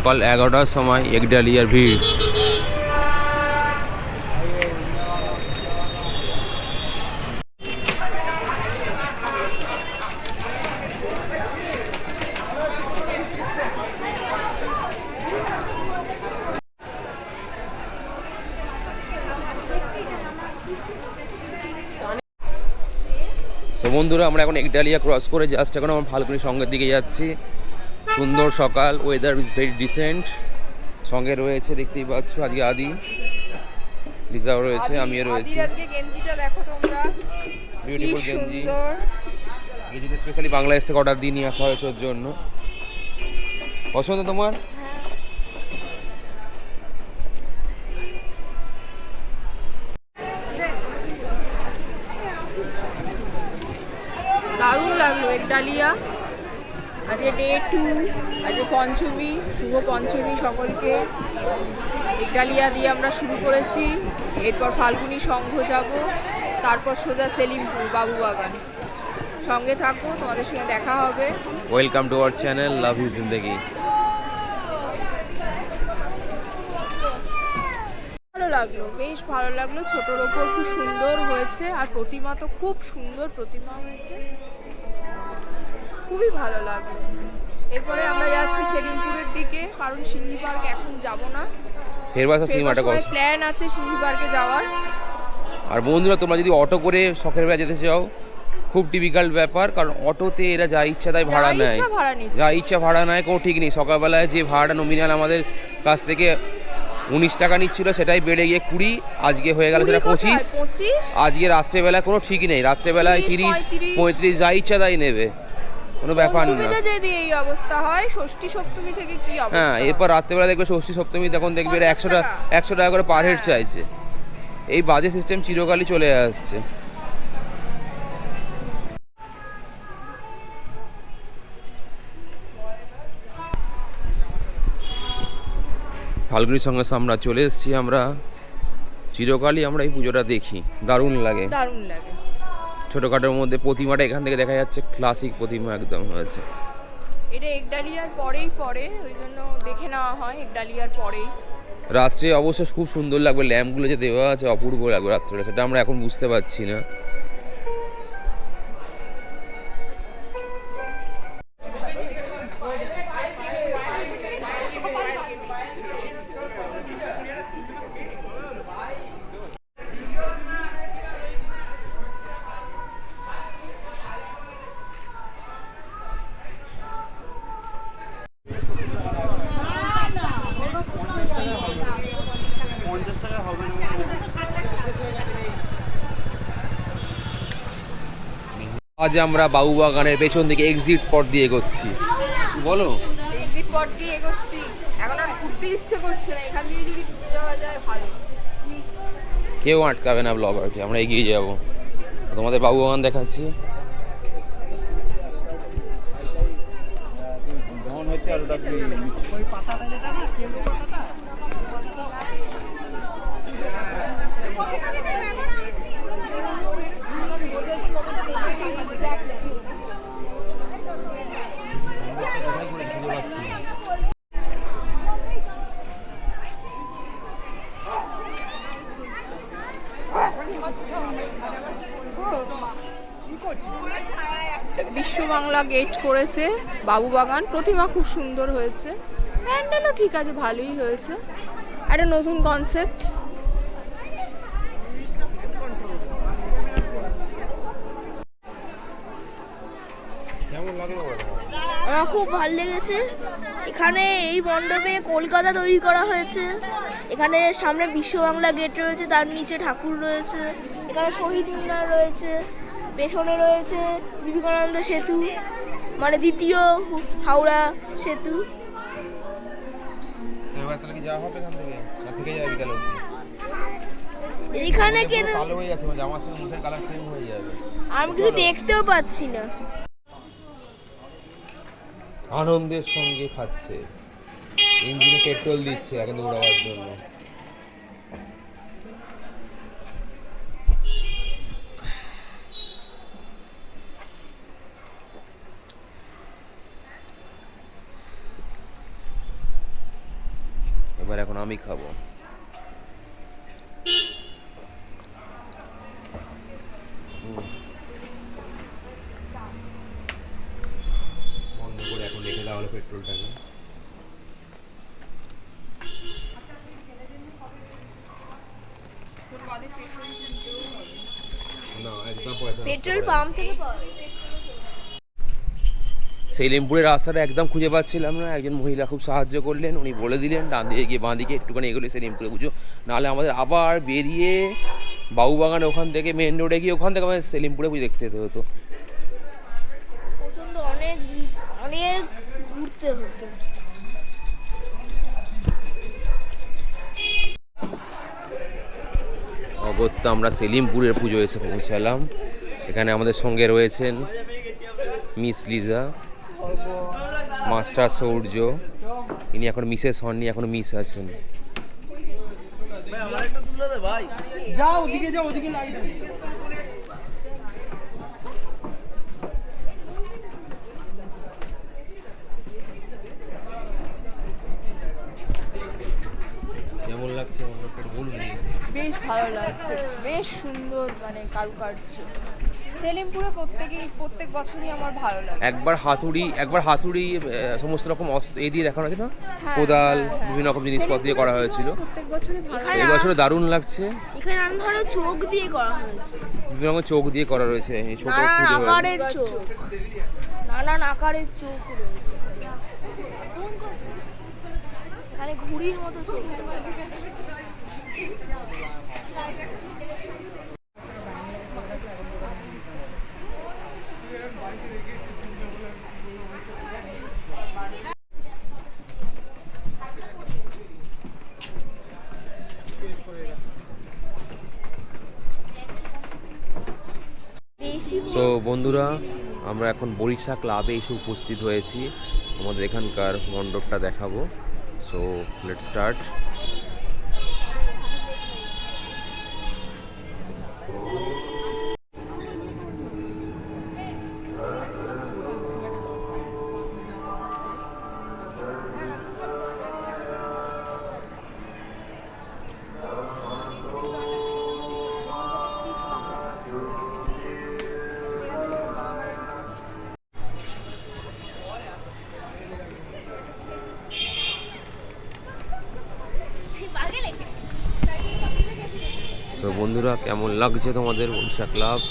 সকাল 11টার সময় একডালিয়ার ভিড়। তো বন্ধুরা, আমরা এখন একডালিয়া ক্রস করে জাস্ট এখন আমরা ফাল্গুনি সঙ্গের দিকে যাচ্ছি। সুন্দর সকাল, ওয়েদার ইজ ভেরি ডিসেন্ট। সঙ্গে রয়েছে দেখতেই পাচ্ছ আজকে আদি, লিজাও রয়েছে, আমিও রয়েছি। বিউটিফুল গেঞ্জি, গেঞ্জিতে স্পেশালি বাংলাদেশ থেকে অর্ডার দিয়ে নিয়ে আসা হয়েছে ওর জন্য। পছন্দ তোমার? দারুণ লাগলো একডালিয়া। আজকে ডে 2, আজকে পঞ্চমী, শুভ পঞ্চমী সকলকে। একডালিয়া দিয়ে আমরা শুরু করেছি, এরপর ফাল্গুনি সংঘ যাব, তারপর সোজা সেলিমপুর বাবুবাগান। সঙ্গে থাকো, তোমাদের সঙ্গে দেখা হবে। Welcome to our channel love you Zindegi. ভালো লাগলো, বেশ ভালো লাগলো। ছোটোর ওপর খুব সুন্দর হয়েছে, আর প্রতিমা তো খুব সুন্দর প্রতিমা হয়েছে, খুবই ভালো লাগলো। এরপরে আমরা যাচ্ছি সেলিমপুরের দিকে, কারণ সিংহি পার্ক এখন যাব না, ফেরবার সিনেমাটা প্ল্যান আছে সিংহি পার্কে যাওয়ার। আর বন্ধুরা, তোমরা যদি অটো করে শখের বেলা যেতে চাও, খুব ডিফিকাল্ট ব্যাপার, কারণ অটোতে এরা যা ইচ্ছা তাই ভাড়া নেয়, যা ইচ্ছা ভাড়া নেয়, কোনো ঠিক নেই। সকালবেলায় যে ভাড়াটা নমিনাল আমাদের কাছ থেকে 19 টাকা নিচ্ছিল, সেটাই বেড়ে গিয়ে 20, আজকে হয়ে গেল সেটা 25। আজকে রাত্রেবেলা কোনো ঠিক নেই, রাত্রেবেলায় 30, 35, যা ইচ্ছা তাই নেবে, কোনো ব্যাপার না। যদি এই অবস্থা হয়, ষষ্ঠী সপ্তমী থেকে কি অবস্থা? হ্যাঁ, এরপর রাত্রেবেলা দেখবে ষষ্ঠী সপ্তমী, তখন দেখবে 100 টাকা করে পার হেড চাইছে। এই বাজে সিস্টেম চিরকালই চলে আসছে। ফাল্গুনির সঙ্গে আমরা চলে এসেছি। আমরা চিরকালই আমরা এই পুজোটা দেখি, দারুণ লাগে, দারুণ লাগে। ছোটোখাটোর মধ্যে প্রতিমাটা এখান থেকে দেখা যাচ্ছে, ক্লাসিক প্রতিমা একদম হয়েছে। এটা একডালিয়ার পরেই পড়ে, ওই জন্য দেখে নেওয়া হয় একডালিয়ার পরেই। রাত্রে অবশ্য খুব সুন্দর লাগবে, ল্যাম্পগুলো যে দেওয়া আছে অপূর্ব লাগবে রাত্রে, সেটা আমরা এখন বুঝতে পারছি না। আজ আমরা বাবুবাগানের পেছন দিকে এক্সিট পথ দিয়ে এগোচ্ছি। বলো, এক্সিট পথ দিয়ে এগোচ্ছি, এখন আর ঘুরতে ইচ্ছে করছে না, এখান দিয়ে যদি ঘুরে যাওয়া যায় ভালো। কেউ আটকাবে না ব্লগারকে, আমরা এগিয়ে যাব। তোমাদের বাবুবাগান দেখাচ্ছি। বিশ্ব বাংলা গেট করেছে বাবুবাগান, প্রতিমা খুব সুন্দর হয়েছে, প্যান্ডেলও ঠিক আছে, ভালোই হয়েছে, একটা নতুন কনসেপ্ট। আমার খুব ভালো লেগেছে। এখানে এই মণ্ডপে কলকাতা তৈরি করা হয়েছে। এখানে সামনে বিশ্ব বাংলা গেট রয়েছে, তার নিচে ঠাকুর রয়েছে, এখানে শহীদ মিনার রয়েছে, পেছনে রয়েছে বিবেকানন্দ সেতু, মানে দ্বিতীয় হাওড়া সেতু। এইখানে কেন আমি কিছু দেখতেও পাচ্ছি না। আনন্দের সঙ্গে খাচ্ছে, ইঞ্জিনে পেট্রোল দিচ্ছে এখন দৌড়াবার জন্য। এবার এখন আমি খাবো। বন্ধ করে এখন রেখে দেওয়া হলো পেট্রোলটাকে। না একদম পয়সা পেট্রোল পাম্প থেকে পাওয়া যায়। সেলিমপুরের রাস্তাটা একদম খুঁজে পাচ্ছিলাম না, একজন মহিলা খুব সাহায্য করলেন, উনি বলে দিলেন ডান দিকে গিয়ে বাঁ দিকে একটুখানি এগোলে সেলিমপুরে পুজো, নাহলে আমাদের আবার বেরিয়ে বাবুবাগানে ওখান থেকে মেন রোডে গিয়ে ওখান থেকে আমাদের সেলিমপুরে পুজো দেখতে যেতে হতো। প্রচন্ড অনেক অনেক ঘুরতে হতো। অগত্যা আমরা সেলিমপুরের পুজো এসে পৌঁছালাম। এখানে আমাদের সঙ্গে রয়েছেন মিস লিজা, মাস্টার সৌর্য, ইনি এখন মিসেস হননি, এখন মিস আছেন। কেমন লাগছে মণ্ডপটা বলুন। বেশ ভালো লাগছে, বেশ সুন্দর মানে কারুকার্য। সেলিমপুরে প্রত্যেক বছরই আমার ভালো লাগে। একবার হাতুড়ি সমস্ত রকম এই দিয়ে দেখানো আছে না, কোদাল বিভিন্ন রকম জিনিসপত্র দিয়ে করা হয়েছিল। প্রত্যেক বছরই ভালো লাগে। এই বছর দারুণ লাগছে। এখানে নানা ধরনের চোখ দিয়ে করা হয়েছে, বিভিন্ন রকম চোখ দিয়ে করা রয়েছে, এই ছোট নানান পুজো হয়েছে। আকারের চোখ, নানান আকারের চোখ রয়েছে। এখানে ঘুড়ির মতো চোখ রয়েছে। তো বন্ধুরা, আমরা এখন বরিশা ক্লাবে এসে উপস্থিত হয়েছি, আমাদের এখানকার মণ্ডপটা দেখাবো। So let's start. তো বন্ধুরা, কেমন লাগছে তোমাদের বরিশা ক্লাব?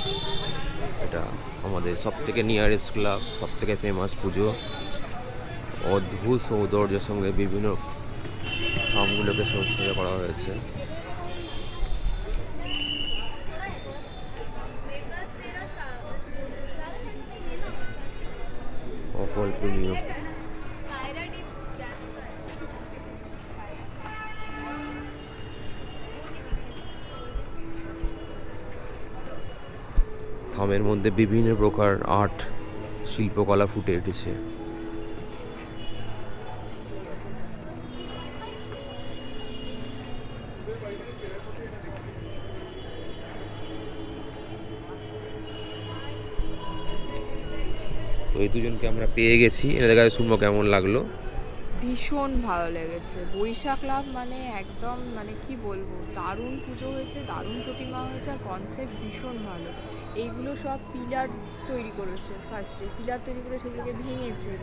এটা আমাদের সব থেকে নিয়ারেস্ট ক্লাব, সব থেকে ফেমাস পুজো। অদ্ভুত সৌন্দর্যের সঙ্গে বিভিন্ন ফার্মগুলোকে সজ্জিত করা হয়েছে। অকল্পনীয়। থামের মধ্যে বিভিন্ন প্রকার আর্ট শিল্পকলা ফুটে উঠেছে। তো এই দুজনকে আমরা পেয়ে গেছি, এনাদের কাছে শুনবো কেমন লাগলো। ভীষণ ভালো লেগেছে। বরিশা ক্লাব মানে একদম মানে কি বলবো, দারুণ পুজো হয়েছে, দারুণ প্রতিমা হয়েছে, আর কনসেপ্ট ভীষণ ভালো। এইগুলো সব পিলার তৈরি করেছে, ফার্স্টে পিলার তৈরি করে সেগুলোকে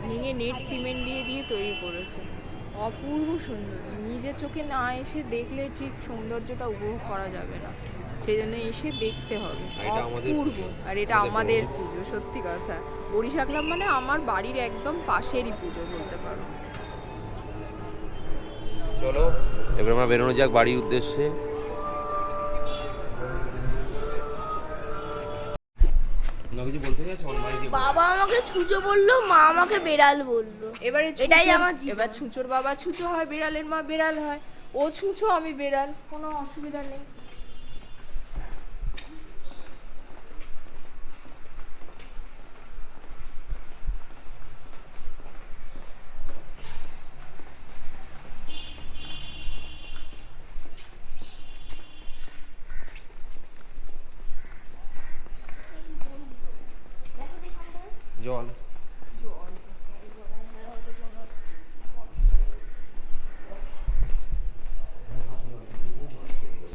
ভেঙে নেট সিমেন্ট দিয়ে তৈরি করেছে। অপূর্ব সুন্দর, নিজের চোখে না এসে দেখলে ঠিক সৌন্দর্যটা উপভোগ করা যাবে না, সেই জন্য এসে দেখতে হবে। অপূর্ব। আর এটা আমাদের পুজো, সত্যি কথা। বরিশা ক্লাব মানে আমার বাড়ির একদম পাশেরই পুজো বলতে পারো। চলো এবার আমরা বেরোনো যাক বাড়ির উদ্দেশ্যে। বাবা আমাকে ছুঁচো বললো, মা আমাকে বেড়াল বললো। এটাই আমার জীবন। এবার ছুঁচোর বাবা ছুঁচো হয়, বেড়ালের মা বেড়াল হয়। ও ছুঁচো, আমি বেড়াল, কোনো অসুবিধা নেই। জল